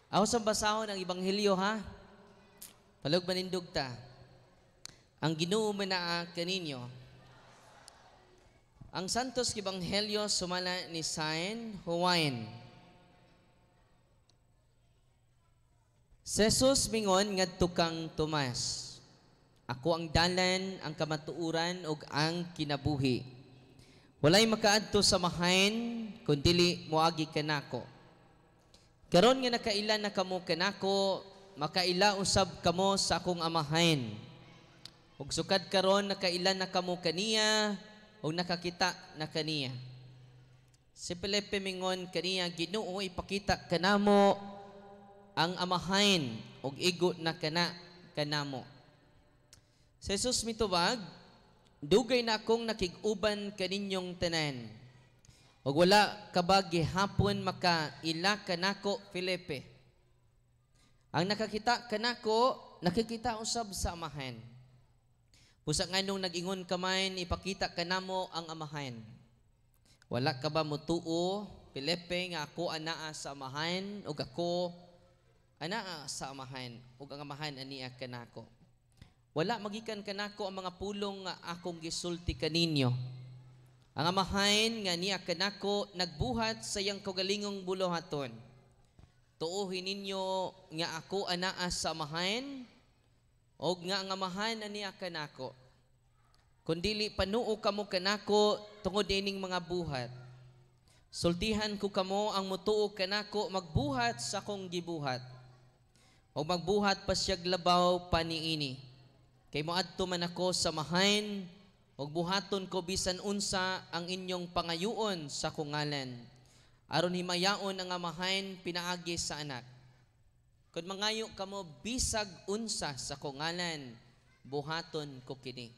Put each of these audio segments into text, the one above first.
Ako sa basahon ang Ebanghelyo ha. Palog manindog ta. Ang Ginoo manaa kaninyo. Ang Santos Ebanghelyo sumala ni Saint Juan. Jesus mingon ngadto kang Tomas. Ako ang dalan, ang kamatuuran ug ang kinabuhi. Walay makaadto sa mahayn kundi moagi kanako. Karon nga nakailan na kamo kanako, makaila usab kamo sa akong amahayn. Ug sukad karon nakailan na kamo kaniya ug nakakita na kaniya. Si Felipe mingon kaniya, Ginoo ipakita kanamo ang amahayn ug igo na kanamo. Si Jesus mitubag, dugay na akong nakig-uban kaninyong tanan. O wala kabag gihapon makaila kanako Felipe. Ang nakakita kanako, nakikita usab sa amahan. Pusa nganong nag-ingon kamay, ipakita kanamo ang amahan. Wala ka ba mutuo Felipe nga ako anaa sa amahan ug ako anaa sa amahan ug ang amahan aniya kanako. Wala magikan kanako ang mga pulong nga akong gisulti kaninyo. Ang amahayn nga niya kanako nagbuhat sa iyang kaugalingong bulohaton. Tuuhin ninyo nga ako anaa sa amahayn o nga ang amahan aniya kanako. Kundili panuo kamo kanako tungod ining mga buhat. Sultihan ko kamo ang mutuo kanako magbuhat sa akong gibuhat. O magbuhat pa siyag labaw paniini. Kay moadto man ako sa amahayn og buhaton ko bisan unsa ang inyong pangayuon sa kungalan. Aron himayaon ang amahayn pinaagi sa anak. Kung mangayo kamo bisag unsa sa kungalan, buhaton ko kini.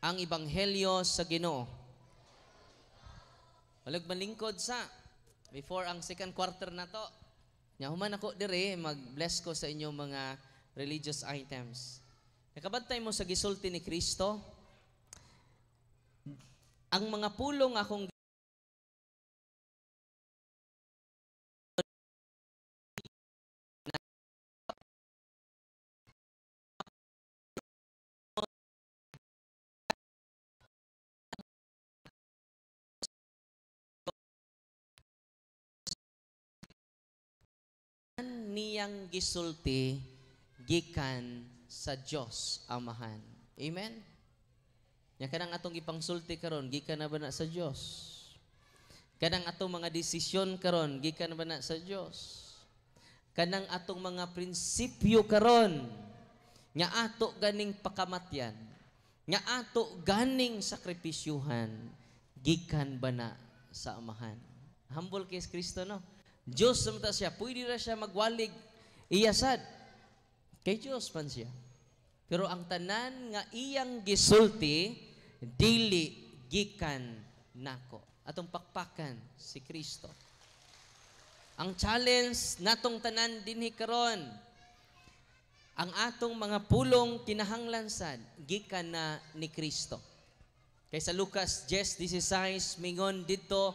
Ang Ebanghelyo sa Ginoo. Walag malingkod sa before ang second quarter na to. Nya human ako dire mag-bless ko sa inyong mga religious items. Nakabantay mo sa gisulti ni Kristo. Ang mga pulong akong niyang gisulti gikan sa Dios Amahan. Amen. Nya kanang atong ipangsulti karon gikan na ba na sa Dios? Kanang atong mga desisyon karon gikan na ba na sa Dios? Kanang atong mga prinsipyo karon nga ato ganing pakamatyan, nga ato ganing sakripisyuhan gikan ba na sa Amahan? Humble kay Kristo no. Dios samta siya, pwede ra siya magwalig iyasad. Kay Dios man siya. Pero ang tanan nga iyang gisulti dili gikan nako. Atong pakpakan si Kristo. Ang challenge natong tanan dinhi karon, ang atong mga pulong kinahanglan sad gikan na ni Kristo. Kay sa Lucas 10:16 mingon dito,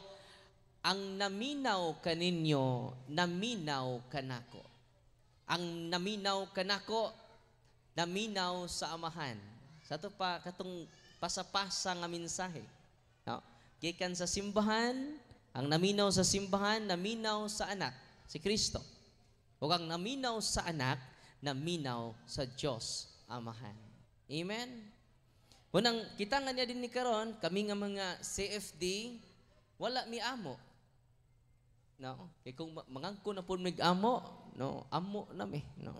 ang naminaw kaninyo, naminaw kanako. Ang naminaw kanako, naminaw sa amahan. Sa ito pa, katong pasapasa nga mensahe. No? Gikan sa simbahan, ang naminaw sa simbahan, naminaw sa anak, si Kristo. O ang naminaw sa anak, naminaw sa Diyos Amahan. Amen? Unang, kita nga niya din ni karon, kami nga mga CFD, wala mi amo. No? Kaya kung mangangko na po mig-amo, no? Amo na mi. No?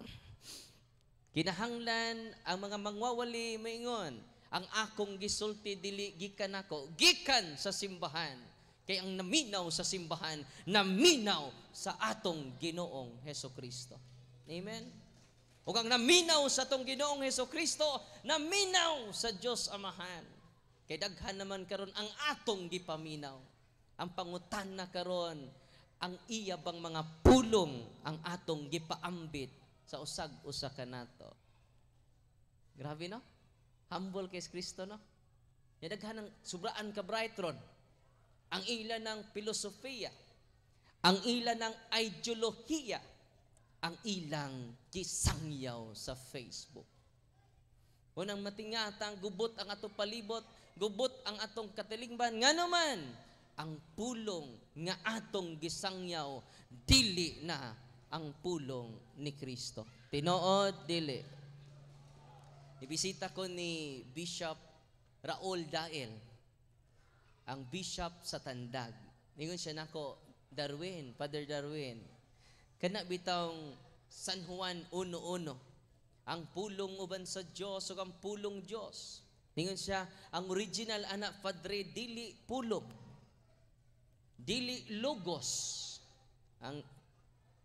Kinahanglan ang mga mangwawali maingon, ang akong gisulti dili gikan nako, gikan sa simbahan. Kay ang naminaw sa simbahan, naminaw sa atong Ginoong Hesukristo. Amen. Ug ang naminaw sa atong Ginoong Hesukristo, naminaw sa Dios Amahan. Kay daghan naman karon ang atong gipaminaw. Ang pangutan na karon, ang iya bang mga pulong ang atong gipaambit sa usag-usa kanato. Grabe no? Humble kay Kristo no? Daghan ng sobraan ka bright ron. Ang ila ng filosofiya, ang ila ng ideolohiya, ang ilang gisangyaw sa Facebook. Unang matingatang gubot ang atong palibot, gubot ang atong katilingban, nga naman ang pulong nga atong gisangyaw dili na ang pulong ni Kristo. Tinuod dili. Ibisita ko ni Bishop Raul Dael, ang bishop sa Tandag. Ningon siya nako, Darwin, Father Darwin, kana bitawng San Juan 1:1, ang pulong uban sa Dios ug ang pulong Dios. Ningon siya, ang original anak Padre dili pulong, dili logos. Ang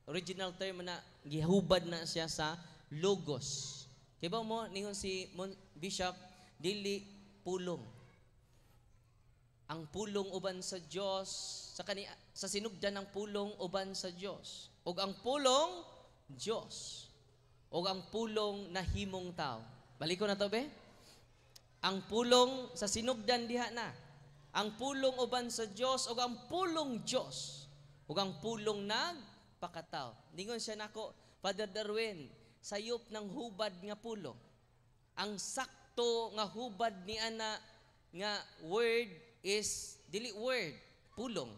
original term na gihubad na siya sa logos. Kaya mo, ningon si Bishop, dili pulong. Ang pulong uban sa Dios, sa sinugdan ng pulong uban sa Dios. Ug ang pulong Dios. Ug ang pulong nahimong tao. Balik ko na to, be? Ang pulong sa sinugdan diha na. Ang pulong uban sa Dios ug ang pulong Dios. Ug ang pulong nagpakatao. Ningon siya nako, Father Darwin, sayop ng hubad nga pulong. Ang sakto nga hubad ni ana nga word is dili word, pulong,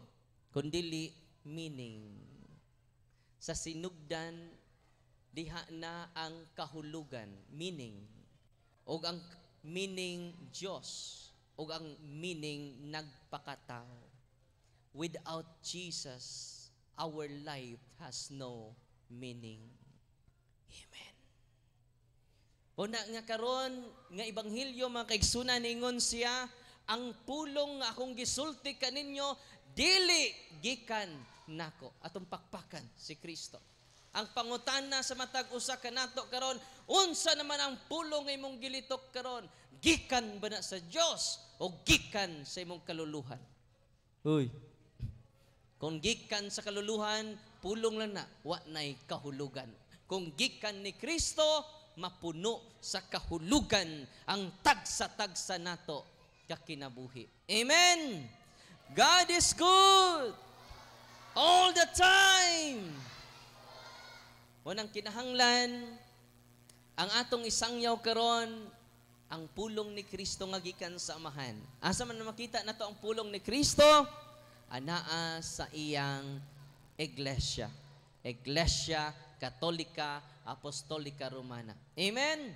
kundili meaning. Sa sinugdan diha na ang kahulugan, meaning. Og ang meaning Dios, og ang meaning nagpakatao. Without Jesus, our life has no meaning. Amen. Una nga karon nga ebanghelyo mga kaigsunan, ningon siya, ang pulong nga akong gisulti kaninyo dili gikan nako. Atong pakpakan si Kristo. Ang pangutana sa matag usa kanato karon, unsa naman ang pulong nga imong gilitok karon? Gikan ba na sa Dios o gikan sa imong kaluluhan? Uy. Kung gikan sa kaluluhan, pulong lang na, wa nay kahulugan. Kung gikan ni Kristo, mapuno sa kahulugan ang tagsa-tagsa nato kakinabuhi. Amen. God is good all the time. Unang kinahanglan, ang atong isangyaw karon, ang pulong ni Kristo nga gikan sa Amahan. Asa man makita nato ang pulong ni Kristo? Anaa sa iyang iglesia. Iglesia Katolika Apostolika Romana. Amen.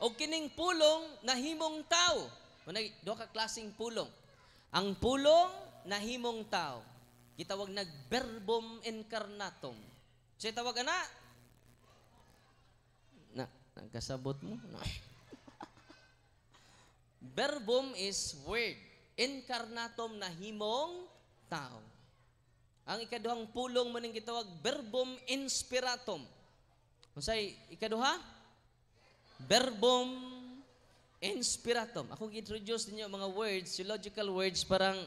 O kining pulong nahimong tao. Manay duha ka klaseng pulong. Ang pulong nahimong tao, gitawag nag verbum incarnatum. Sa tawag ana? Nagkasabot mo? No. Verbum is word. Incarnatum nahimong tao. Ang ikaduhang pulong mo ning gitawag verbum inspiratum. Unsay ikaduha? Verbum inspiratum. Ako gi-introduce ninyo mga words, theological words, parang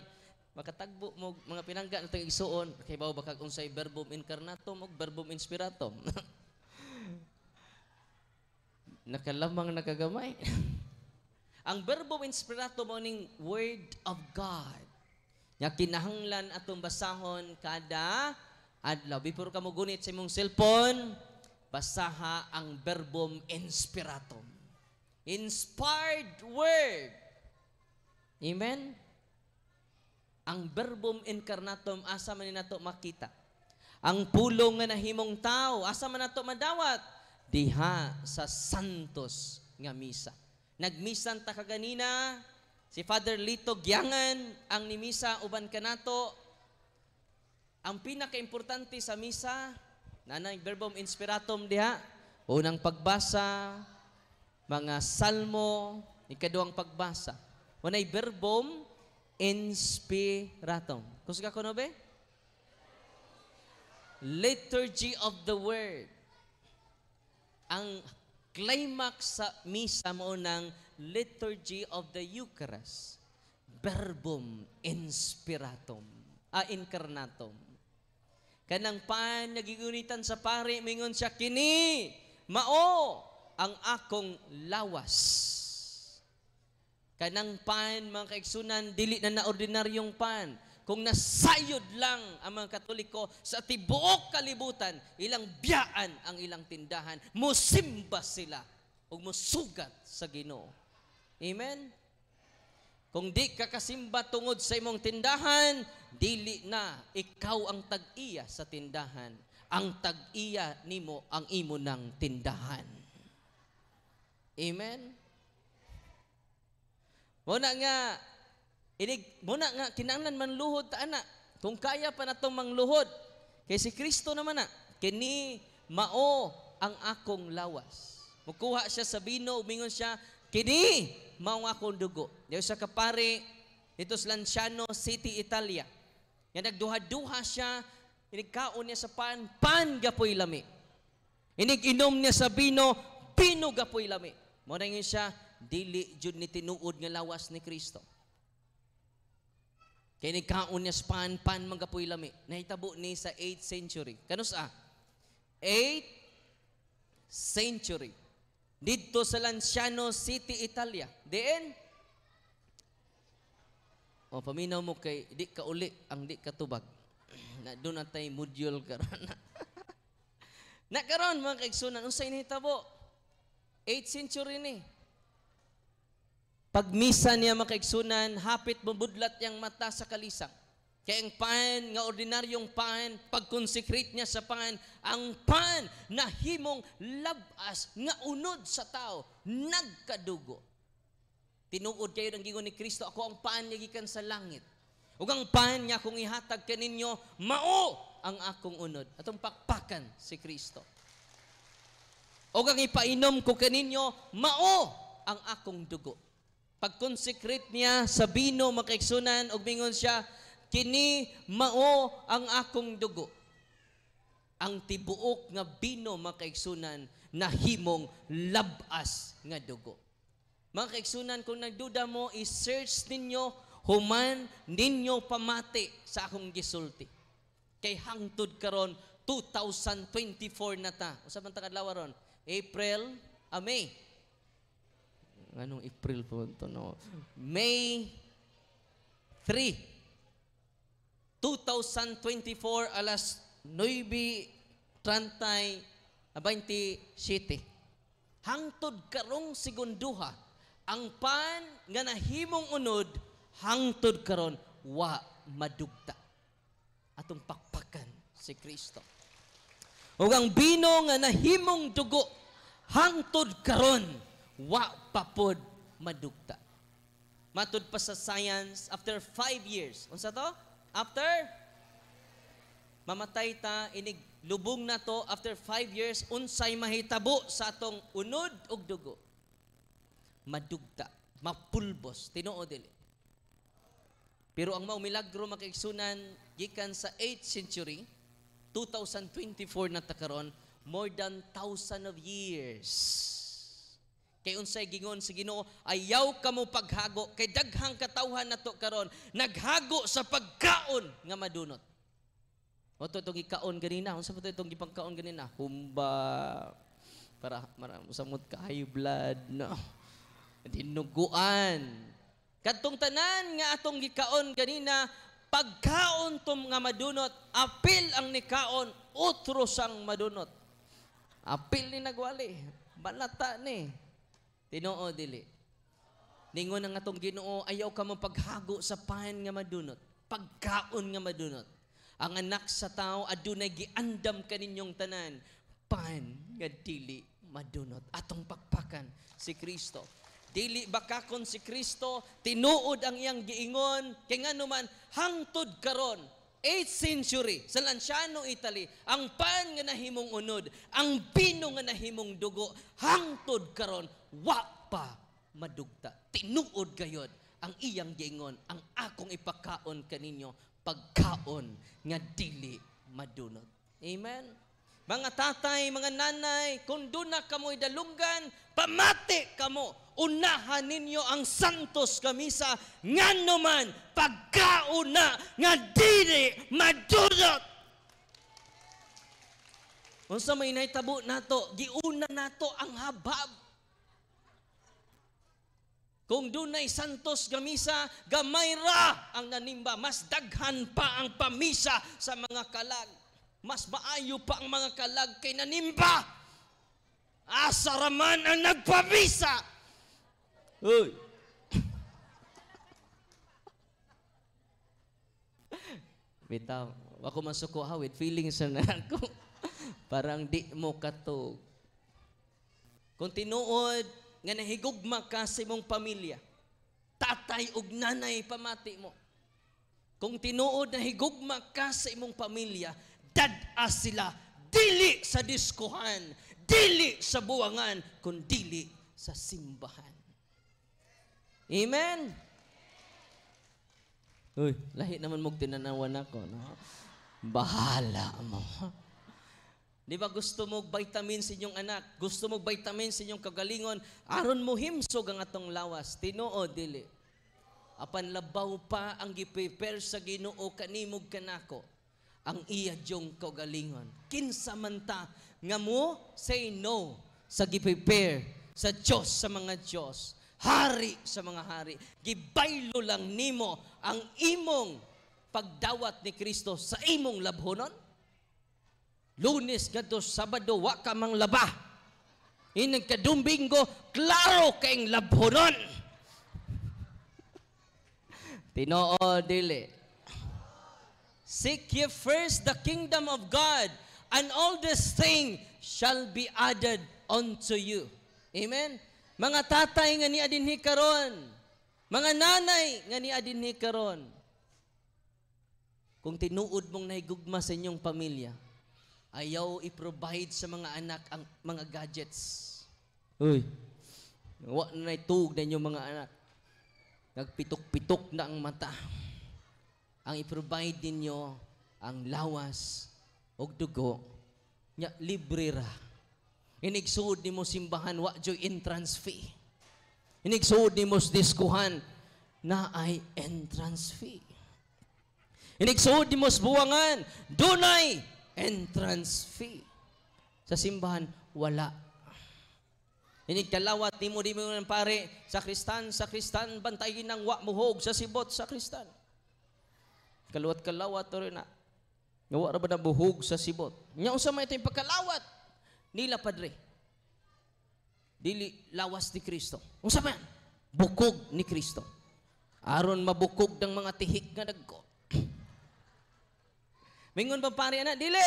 makatagbo mo mga pinangga natong igsuon. Kay bawo bakag unsay verbum incarnatum ug verbum inspiratum. Nakalamang nakagamay. Ang verbum inspiratum mo ning word of God. Nga kinahanglan atong basahon kada adlaw. Before ka mo gunit sa imong cellphone, basaha ang verbum inspiratum. Inspired word. Amen? Ang verbum incarnatum, asa man nato makita. Ang pulong nga nahimong tao, asa man nato madawat? Diha sa santos nga misa. Nagmisan ta kaganina, si Father Lito Giangan ang nimisa uban kanato. Ang pinaka-importante sa misa, nanay verbum inspiratum diha, unang pagbasa, mga salmo, ikaduhang pagbasa. Unay verbum inspiratum. Kusga ko no be? Liturgy of the word. Ang climax sa misa mo ng liturgy of the Eucharist. Verbum inspiratum. Incarnatum. Kanang pan nagigunitan sa pare, mingon siya, kini, mao, ang akong lawas. Kanang pan, mga kaigsunan, dili na ordinaryong pan, kung nasayod lang ang mga Katoliko sa tibuok kalibutan, ilang biyaan ang ilang tindahan, musimba sila o musugat sa Ginoo. Amen? Kung di ka kasimba tungod sa imong tindahan, dili na ikaw ang tag-iya sa tindahan. Ang tag-iya nimo ang imo ng tindahan. Amen? Muna nga, kinanglan manluhod ta ana. Kung kaya pa na itong mangluhod, kay si Kristo naman na, kini mao ang akong lawas. Mukuha siya sa bino, umingon siya, kini mao ang akong dugo. Diyo sa kapare, dito sa Lanciano City, Italia. Yan nagduha-duha siya, inigkaon niya sa pan gapoy lami. Inig-inom niya sa bino gapoy lami. Muna nga siya, dili jud ni tinuod nga lawas ni Kristo. Kaya nagkaon niya sa pan magapoy lami. Nahitabo ni sa 8th century. Kanus 8th century. Dito sa Lanciano City, Italia. Diin? O, paminaw mo kay, di ka uli, ang di ka tubag. Na doon natay module karon. Nakaroon mga kaigsunan, unsay nahitabo? 8th century ni. Pagmisa niya makaigsunan, hapit mabudlat yang mata sa kalisang. Kaya ang pan, nga ordinaryong pan, pag-consecrate niya sa pan, ang pan na himong labas, nga unod sa tao, nagkadugo. Tinuod kayo ng gingon ni Kristo, ako ang pan niya gikan sa langit. Ug ang pan niya kung ihatag kaninyo, mao ang akong unod. Atong pakpakan si Kristo. Ug ang ipainom ko kaninyo, mao ang akong dugo. Pag-consecrate niya sa bino makaigsunan og mingon siya, kini mao ang akong dugo. Ang tibuok nga bino makaigsunan na himong labas nga dugo. Mga kaigsunan, kung nagduda mo, i-search ninyo, human ninyo pamati sa akong gisulti. Kay hangtod karon 2024 na ta. Usa man ta kadlaw ron? April, May. Anong April po ito, no? May 3, 2024, alas 9:27. Hangtod karong segunduha, ang pan nga nahimong unod, hangtod karon wa madugta. Atong pakpakan si Kristo. Ug ang bino nga nahimong dugo, hangtod karon wa papod madugta. Matud pa sa science, after 5 years, unsa to? After mamatay ta, inig lubong na to, after 5 years, unsay mahitabo sa atong unod ug dugo? Madugta, mapulbos, tinuod dili. Pero ang mao milagro makaigsunan gikan sa 8th century, 2024 na ta karon, more than 1,000 of years. Kay unsay gingon sa Ginoo, ayaw kamo paghago kay daghang katawhan nato karon naghago sa pagkaon nga madunot. Oto itong ikaon ganina, unsa pa itong gipangkaon ganina? Humba para samot ka high blood no. Dinuguan. Kadtong tanan nga atong gikaon ganina, pagkaon tom nga madunot, apil ang nikaon, utro sang madunot. Apil ni nagwali, balata ni. Tinoo dili. Ningon ang atong Ginoo, ayaw ka mo paghago sa pan nga madunot, pagkaon nga madunot. Ang anak sa tao adunay giandam kaninyong tanan, pan nga dili madunot. Atong pakpakan si Kristo. Dili bakakon si Kristo, tinuod ang iyang giingon, kay nganuman hangtod karon 8th century sa Lanciano, Italy, ang pan nga nahimong unod, ang bino nga nahimong dugo, hangtod karon wa pa madugta. Tinuod gayod ang iyang giingon, ang akong ipakaon kaninyo, pagkaon nga dili madunot. Amen. Mga tatay, mga nanay, kung doon na kamo'y dalunggan, pamati kamo, unahan ninyo ang santos kamisa, nga naman, pagkaon na, nga dili madunot. Unsa may nahitabo nato, giuna nato ang habab. Kung dunay santos nga misa, gamay ra ang nanimba. Mas daghan pa ang pamisa sa mga kalag. Mas maayo pa ang mga kalag kay nanimba. Asa raman ang nagpamisa. Uy. Bitaw, ako masuko with feelings na ako. Parang di mo katog. Kung tinuod, nga nahigugma ka sa imong pamilya, tatay ug nanay pamati mo. Kung tinuod na higugma ka sa imong pamilya, dad-a sila, dili sa diskuhan, dili sa buwangan, kundi sa simbahan. Amen? Uy, lahi naman mong tinanawan ako, no? Bahala mo. Di ba gusto mo vitamin sa inyong anak? Gusto mo vitamin sa inyong kagalingon? Aron mo himsog ang atong lawas. Tinoo, dili. Apan labaw pa ang giprepare sa Ginoo kanimog kanako. Ang iya dyong kagalingon. Kinsa man ta nga mo say no sa giprepare sa Dios sa mga Dios. Hari sa mga hari. Gibaylo lang nimo ang imong pagdawat ni Kristo sa imong labhonon. Lunes kadto Sabado wa ka mang laba. Inang kadumbinggo klaro kayong labhonon. Tinoo dili. Seek ye first the kingdom of God, and all this thing shall be added unto you. Amen. Mga tatay nga ni adinhi karon, mga nanay nga ni adinhi karon. Kung tinuod mong nahigugma sa inyong pamilya, ayaw i-provide sa mga anak ang mga gadgets. Uy, wa na itug na inyong mga anak. Nagpitok-pitok na ang mata. Ang i-provide ninyo ang lawas o dugo, nya libre ra. Inigsuod ni mo simbahan, wa joy entrance fee. Inigsuod ni mo diskuhan, na ay entrance fee. Inigsuod ni mo buwangan, dunay entrance fee. Sa simbahan, wala. Inigkalawat ni mo di mo ng pare, sakristan, bantayin ng wa muhog sa sibot, sakristan. Kalawat to rin na. Nawa ra ba na buhog sa sibot? Nya unsa may ito yung pagkalawat nila padre? Dili lawas ni Kristo. Unsa man? Bukog ni Kristo. Aron mabukog ng mga tihik nga dagko. Mingon pa pare ana, dili.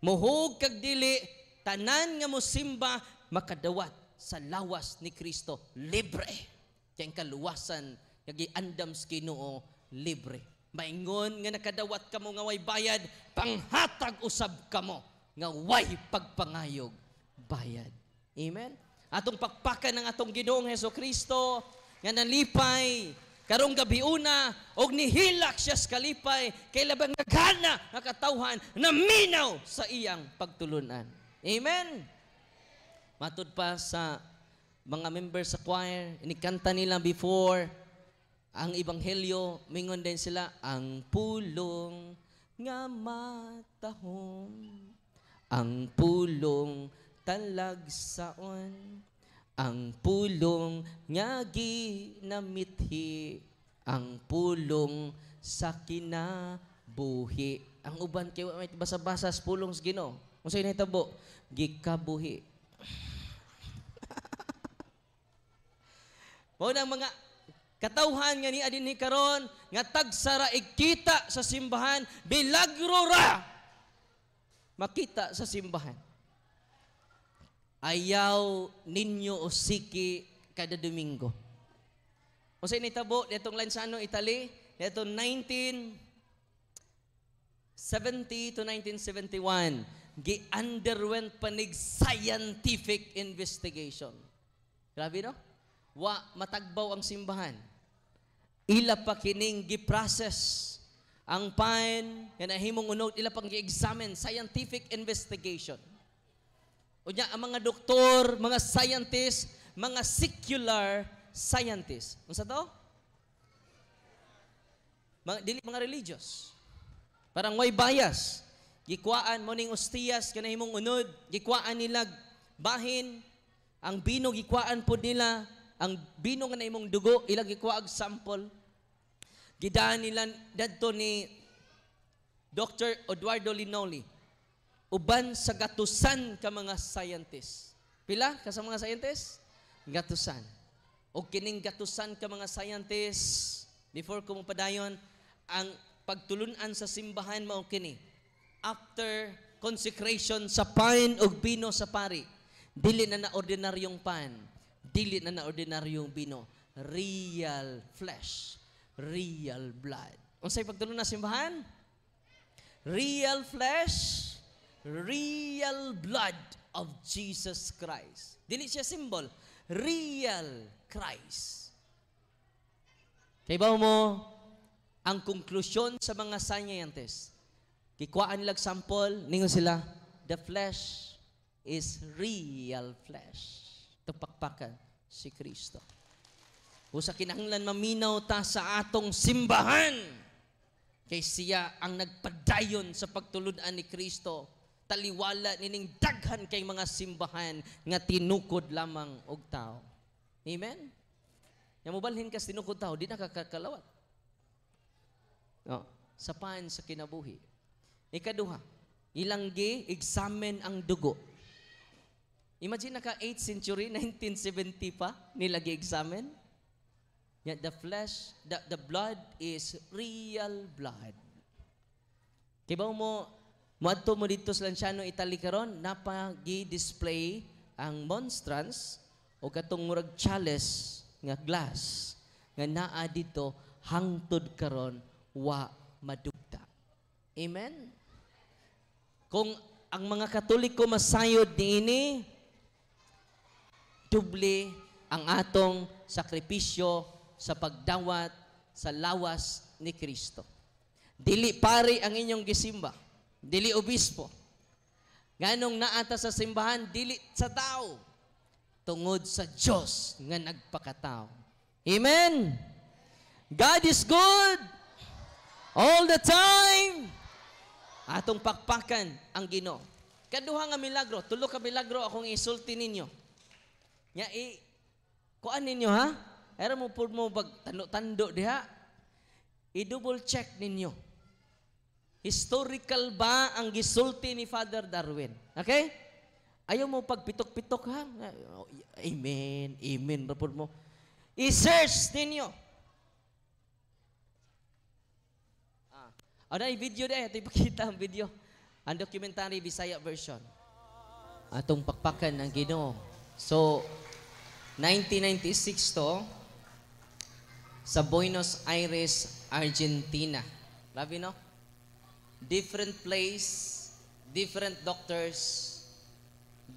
Muhog kag dili, tanan nga mo simba makadawat sa lawas ni Kristo libre. Kaya kaluwasan nga giandam sa Ginoo libre. Maingon nga nakadawat kamo nga way bayad, panghatag usab kamo nga way pagpangayog bayad. Amen. Atong pakpakan ng atong Ginoong Hesukristo nga nalipay karong gabiuna og nihilak siya sa kalipay kay labang nagana nga katawhan na minaw sa iyang pagtulunan. Amen. Matud pa sa mga members sa choir, inikanta nila before ang Ebanghelyo, mingon din sila, ang pulong nga matahom, ang pulong talagsaon, ang pulong nga ginamithi, ang pulong sa kinabuhi. Ang uban kayo may basa-basa sa pulong sa Ginoo. Kung sa'yo nahitabo, gikabuhi. Mao nang mga katawhan nga ni adin ni karon nga tagsara ikita sa simbahan, bilagro ra makita sa simbahan. Ayaw ninyo o siki kada Domingo. Unsay nitabo detong Lansano, Italy, detong 1970 to 1971, gi-underwent panig scientific investigation. Grabe no? Wa matagbaw ang simbahan. Ila pa kining gi-process ang pain nga nahimong unod, ila pang gi-examine, scientific investigation. Unya ang mga doktor, mga scientists, mga secular scientists. Unsa to? Dili mga religious. Parang way bias. Gikwaan mo ning ostiyas nga nahimong unod, gikwaan nila bahin, ang bino gikwaan pod nila ang bino nga na imong dugo, ilang ikuha og sample. Gidaan nila dadto ni Dr. Eduardo Linoli. Uban sa gatusan ka mga scientist. Pila ka sa mga scientist? Gatusan. O kining gatusan ka mga scientist, before ko padayon, ang pagtulunan sa simbahan mao kini. After consecration sa pan o bino sa pari, dili na ordinaryong pan, dili na ordinaryong bino, real flesh, real blood. Unsay pagtulunan sa simbahan? Real flesh, real blood of Jesus Christ. Dili siya symbol, real Christ. Kay ba mo, ang konklusyon sa mga scientists, kikuhaan nilang sample, ningon sila, the flesh is real flesh. Tupakpakan si Kristo. Usa kinahanglan maminaw ta sa atong simbahan, kay siya ang nagpadayon sa pagtuludan ni Kristo. Taliwala nining daghan kay mga simbahan nga tinukod lamang og tao. Amen? Yang mubalhin ka tinukod tao, di na kakakalawat. No, sa pan sa kinabuhi. Ikaduha, ilanggi, examine ang dugo. Imagine naka 8th century, 1970 pa, nilagi examine. Yet the flesh, the blood is real blood. Kibaw mo, muadto mo dito sa Lanciano, Italy karon, napagi-display ang monstrance o katong murag chalice nga glass nga naa dito hangtod karon wa madugta. Amen? Kung ang mga Katoliko masayod niini, doble ang atong sakripisyo sa pagdawat sa lawas ni Kristo. Dili pari ang inyong gisimba, dili obispo. Nganong naata sa simbahan, dili sa tao, tungod sa Diyos nga nagpakatao. Amen? God is good all the time. Atong pakpakan ang Ginoo. Kaduha nga milagro, tulo ka milagro akong isulti ninyo. Nya kuan ninyo ha? Era mo pud mo bag tando diha. I-double check ninyo. Historical ba ang gisulti ni Father Darwin? Okay? Ayaw mo pagpitok-pitok ha? Amen. Amen ra pud mo. I-search ninyo. Ada video deh, ito ipakita ang video. Ang documentary Bisaya version. Atong pakpakan ng Ginoo. So, 1996 to, sa Buenos Aires, Argentina. Grabe no? Different place, different doctors,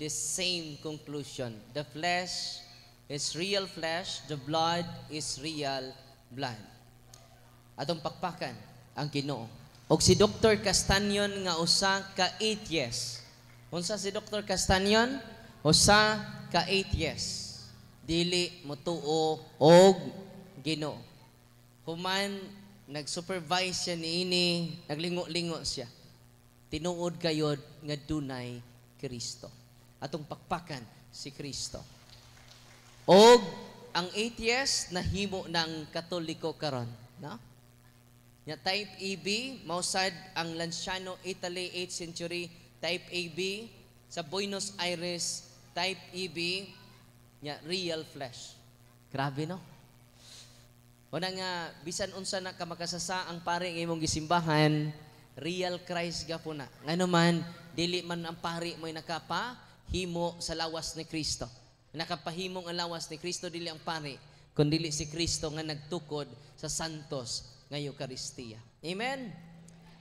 the same conclusion. The flesh is real flesh, the blood is real blood. Atong pakpakan ang Ginoo. Og si Dr. Castanyon nga usa ka atheist. Unsa si Dr. Castanyon? Usa ka atheist. Dili motuo og Ginoo. Human nag-supervise siya niini, naglingo-lingo siya. Tinuod kayod nga dunay Kristo. Atong pakpakan si Kristo. Og ang atheist nahimo ng Katoliko karon, no? Nya type AB, mausad ang Lanciano, Italy, 8th century, type AB, sa Buenos Aires, type EB, nya real flesh. Grabe no? Wala nga, bisan unsa na ka makasasa ang pari ng imong gisimbahan, real Christ ga po na. Nga naman, dili man ang pari mo'y nakapahimo sa lawas ni Kristo. Nakapahimong ang lawas ni Kristo, dili ang pari, kundi si Kristo nga nagtukod sa santos nga Eucharistia. Amen?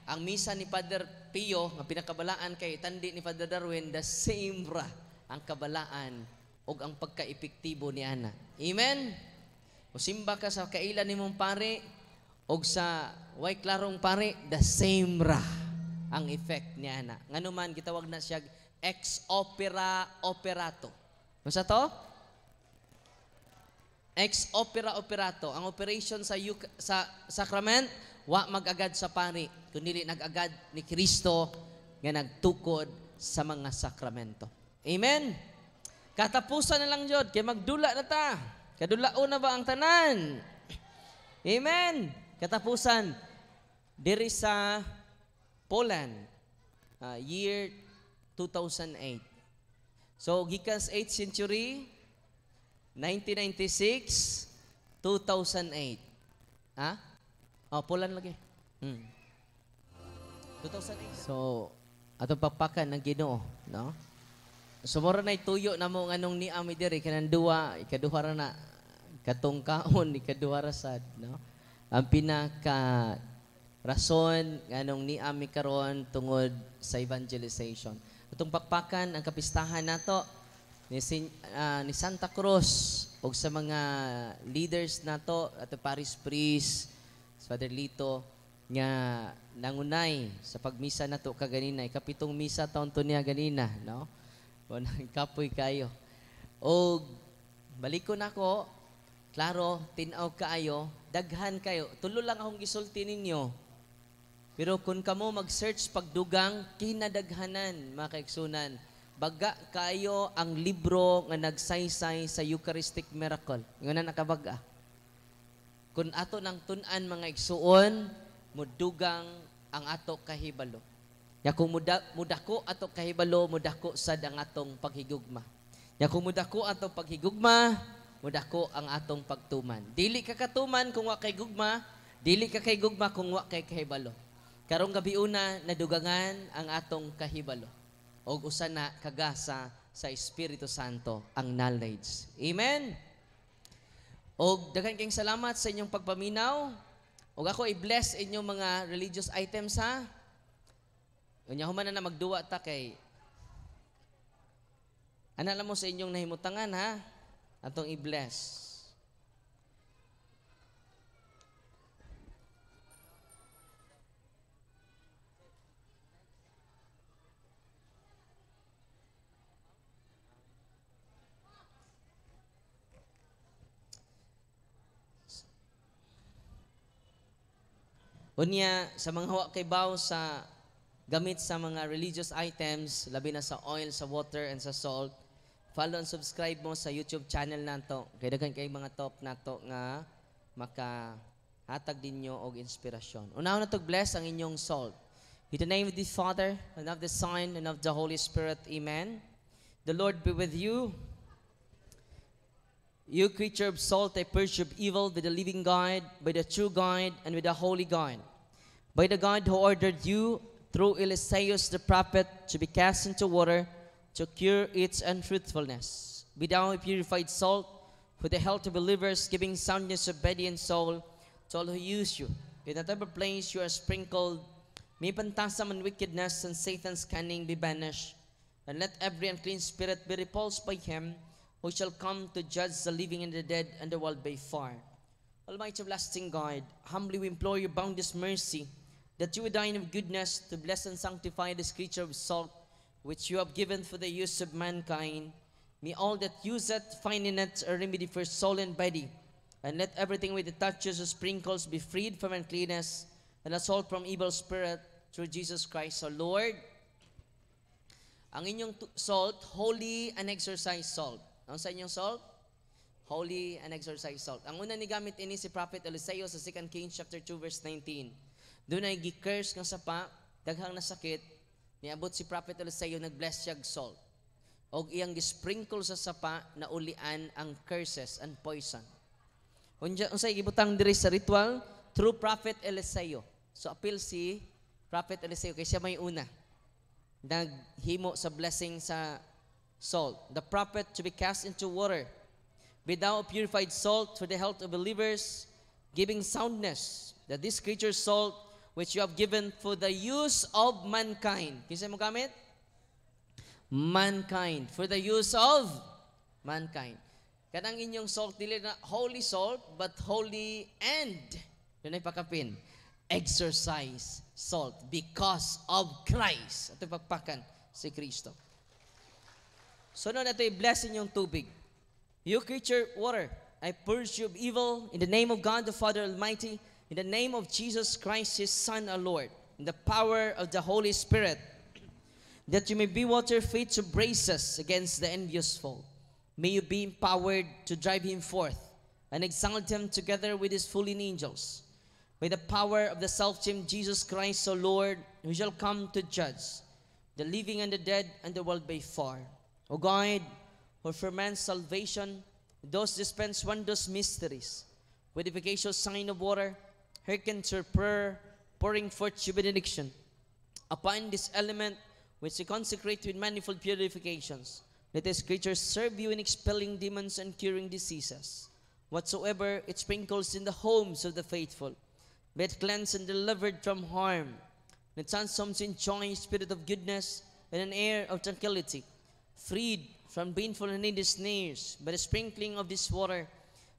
Ang misa ni Father Pio, nga pinakabalaan kay tandi ni Father Darwin, the same ra ang kabalaan o ang pagka-epektibo ni Ana. Amen? O simba ka sa kailan ni mong pare o sa way klarong pare, the same ra ang effect ni Ana. Nga naman, gitawag na siya ex opera operato. Ano sa to? Ex opera operato. Ang operation sa sacrament, wa mag-agad sa pari, kundi nag-agad ni Kristo nga nagtukod sa mga sakramento. Amen? Katapusan na lang jud kay magdula na ta. Kadulao na ba ang tanan? Amen. Katapusan, diri sa Poland, year 2008. So, gikan sa 8th century, 1996, 2008. Ha? Oh, Poland lagi. 2008. So, atong pakpakan ng Ginoo, no? So, mura na ituyo na mo nganong ni Ami diri kanang duwa, ikaduha ra na katong kaon, ikaduha ra sad, no? Ang pinaka rason nganong ni Ami karon tungod sa evangelization. Atong pakpakan ang kapistahan nato ni Santa Cruz ug sa mga leaders nato at Paris Priest, Father Lito nga nangunay sa pagmisa nato kaganina, ikapitong misa taon to niya ganina, no? Wanang kapoy kayo. O balikon ako, klaro, tinaw kaayo, daghan kayo. Tulo lang akong gisulti ninyo. Pero kung kamo mag-search pagdugang, kinadaghanan, mga kaigsunan, baga kayo ang libro nga nagsaysay sa Eucharistic miracle. Nga na nakabaga. Kung ato nang tunan mga igsuon, mudugang ang ato kahibalo. Ya kung mudako ato kahibalo, mudako sad ang atong paghigugma. Ya kung mudako ato paghigugma, mudako ang atong pagtuman. Dili ka katuman kung wa kay gugma, dili ka kay gugma kung wa kay kahibalo. Karong gabi una nadugangan ang atong kahibalo. Og usa na kagasa sa Espiritu Santo ang knowledge. Amen. Og daghan kayong salamat sa inyong pagpaminaw. Og ako i-bless inyong mga religious items ha. Unya human na magduwa ta kay ana mo sa inyong nahimutangan ha. Atong i-bless. Unya sa mga hawa kay baw sa gamit sa mga religious items, labi na sa oil, sa water, and sa salt, follow and subscribe mo sa YouTube channel nato. Kay daghan kay mga top nato nga makahatag dinyo og inspirasyon. Unahon nato bless ang inyong salt. In the name of the Father, and of the Son, and of the Holy Spirit. Amen. The Lord be with you. You creature of salt, I purge of evil with the living God, by the true God, and with the holy God. By the God who ordered you, through Eliseus the prophet, to be cast into water, to cure its untruthfulness. Be thou a purified salt, for the health of believers, giving soundness of body and soul, to all who use you. In whatever place you are sprinkled, may phantasm and wickedness and Satan's cunning be banished, and let every unclean spirit be repulsed by him, who shall come to judge the living and the dead, and the world by fire. Almighty everlasting God, humbly we implore your boundless mercy, that you would dine of goodness to bless and sanctify this creature of salt, which you have given for the use of mankind. May all that use it find in it a remedy for soul and body, and let everything with the touches or sprinkles be freed from uncleanness, and assault from evil spirit, through Jesus Christ our Lord. Ang inyong salt, holy and exorcised salt. Ano sa inyong salt? Holy and exorcised salt. Ang una ni gamit ini si Prophet Eliseo sa 2 Kings chapter 2 verse 19. Doon ay gi-curse ng sapa, daghang nasakit, niabot si Prophet Eliseo, nag-bless siya salt. Og iyang gi-sprinkle sa sapa na ulian ang curses and poison. Unsay gibutang diri sa ritual through Prophet Eliseo. So appeal si Prophet Eliseo kay siya may una naghimo sa blessing sa salt. The prophet to be cast into water. Be thou a purified salt for the health of believers, giving soundness, that this creature's salt which you have given for the use of mankind. Kinsa mo gamit? Mankind. For the use of mankind. Kanang inyong salt, dili na holy salt, but holy and, yun ay pakapin, exercise salt because of Christ. Ito pagpakan si Kristo. So na ito i-bless inyong tubig. You creature water, I purge you of evil in the name of God the Father Almighty, in the name of Jesus Christ, His Son, our Lord, in the power of the Holy Spirit, that you may be water fit to brace us against the envious foe. May you be empowered to drive him forth and exalt him together with his fallen angels, by the power of the self-same Jesus Christ, O Lord, who shall come to judge the living and the dead and the world by fire. O God, who for man's salvation, those dispense wondrous mysteries, with efficacious sign of water, hearken to your prayer, pouring forth your benediction upon this element which you consecrate with manifold purifications. Let these creatures serve you in expelling demons and curing diseases. Whatsoever it sprinkles in the homes of the faithful, be it cleansed and delivered from harm. Let such homes enjoy a spirit of goodness and an air of tranquility, freed from painful and needy snares. By the sprinkling of this water,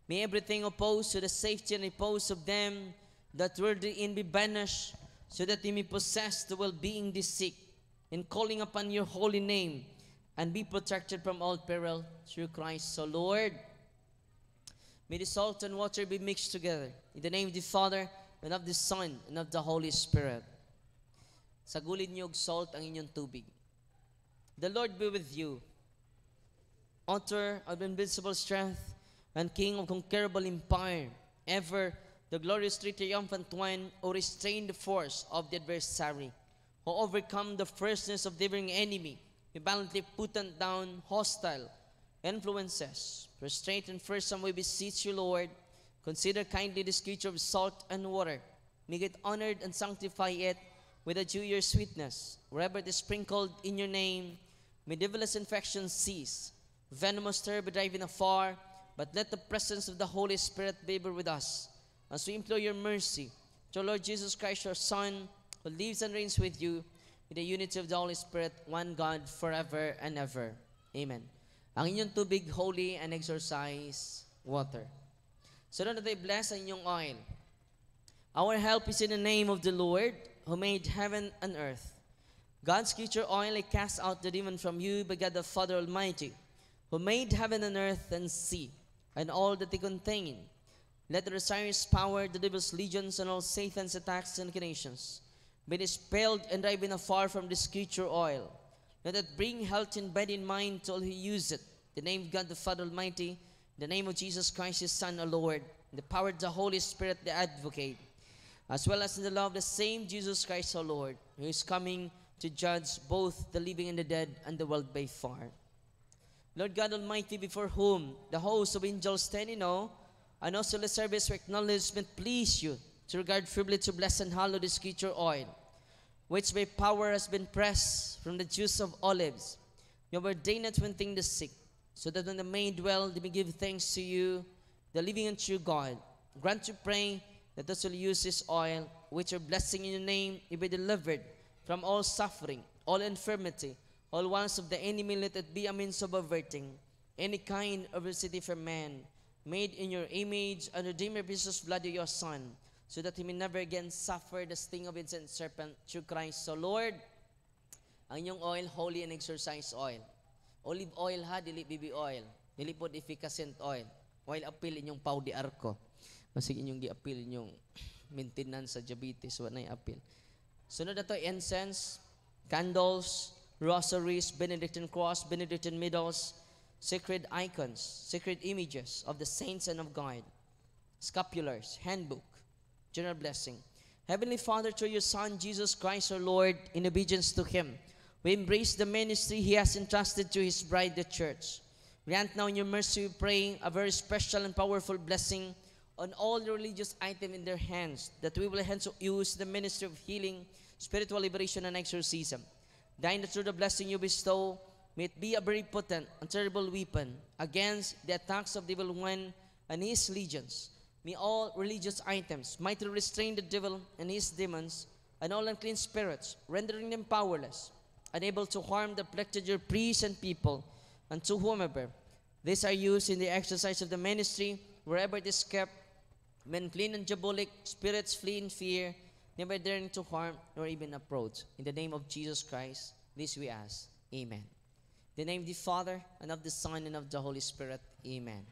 may everything opposed to the safety and repose of them that were therein be banished, so that they may possess the well-being they seek, in calling upon your holy name, and be protected from all peril through Christ. So Lord, may the salt and water be mixed together. In the name of the Father, and of the Son, and of the Holy Spirit. Sagulin niyo og salt ang inyong tubig. The Lord be with you, author of invincible strength, and King of conquerable empire, ever the glorious triumphant one, who restrained the force of the adversary, who overcome the fierceness of the devouring enemy, who valiantly put down hostile influences. Prostrate and fearsome we beseech you, Lord, consider kindly this creature of salt and water. Make it honored and sanctify it with a due your sweetness. Wherever it is sprinkled in your name, may devilish infections cease, venomous terror be driven afar, but let the presence of the Holy Spirit be ever with us, as we implore your mercy to Lord Jesus Christ, your Son, who lives and reigns with you in the unity of the Holy Spirit, one God, forever and ever. Amen. Ang inyong tubig, holy and exorcise water. So na tayo bless ang inyong oil. Our help is in the name of the Lord, who made heaven and earth. God's creature oil, I cast out the demon from you by God the Father Almighty, who made heaven and earth and sea, and all that they contain. Let the Osiris power, the devil's legions, and all Satan's attacks and inclinations be dispelled and driven afar from this creature oil. Let it bring health in body and mind to all who use it. In the name of God the Father Almighty, in the name of Jesus Christ, His Son, our Lord, in the power of the Holy Spirit, the Advocate, as well as in the love of the same Jesus Christ, our Lord, who is coming to judge both the living and the dead and the world by fire. Lord God Almighty, before whom the host of angels stand in awe, and also the service for acknowledgement, please you to regard feebly to bless and hallow this creature oil, which by power has been pressed from the juice of olives. You have ordained it to anoint the sick, so that when the may dwell, they may give thanks to you, the living and true God. Grant to pray that those who use this oil, which are blessing in your name, may be delivered from all suffering, all infirmity, all wants of the enemy. Let it be a means of averting any kind of adversity from man, made in your image and redeemed by precious blood of your Son, so that he may never again suffer the sting of its serpent through Christ. So Lord, ang inyong oil, holy and exorcise oil. Olive oil ha, dili baby oil. Dili po efficacent oil. Oil appeal inyong pau di arco. Masig inyong gi-appeal inyong maintenance sa diabetes, wala na appeal. Sunod na to, incense, candles, rosaries, Benedictine cross, Benedictine medals, sacred icons, sacred images of the saints and of God, scapulars, handbook, general blessing. Heavenly Father, through your Son, Jesus Christ, our Lord, in obedience to Him, we embrace the ministry He has entrusted to His bride, the church. Grant now in your mercy, we pray, a very special and powerful blessing on all the religious items in their hands, that we will hence use the ministry of healing, spiritual liberation, and exorcism. Thine that through the blessing you bestow, may it be a very potent and terrible weapon against the attacks of the evil one and his legions. May all religious items mightily restrain the devil and his demons and all unclean spirits, rendering them powerless, unable to harm the afflicted your priests and people, and to whomever these are used in the exercise of the ministry, wherever it is kept, men clean and diabolic spirits flee in fear, never daring to harm nor even approach. In the name of Jesus Christ, this we ask. Amen. In the name of the Father, and of the Son, and of the Holy Spirit. Amen.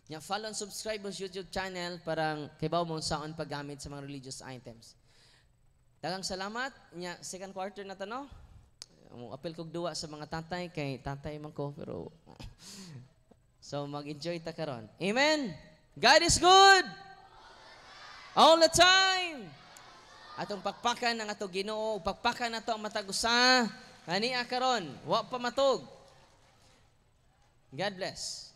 Nya follow and subscribe sa YouTube channel para kaibaw mo saan paggamit sa mga religious items. Daghang salamat. Nya second quarter na to, no? Apel kog duwa sa mga tatay kay tatay man ko pero so mag-enjoy ta karon. Amen. God is good. All the time. Atong pakpakan ng ato Ginoo, pakpakan nato ang matag usa. Ani karon, wa pa matog. God bless.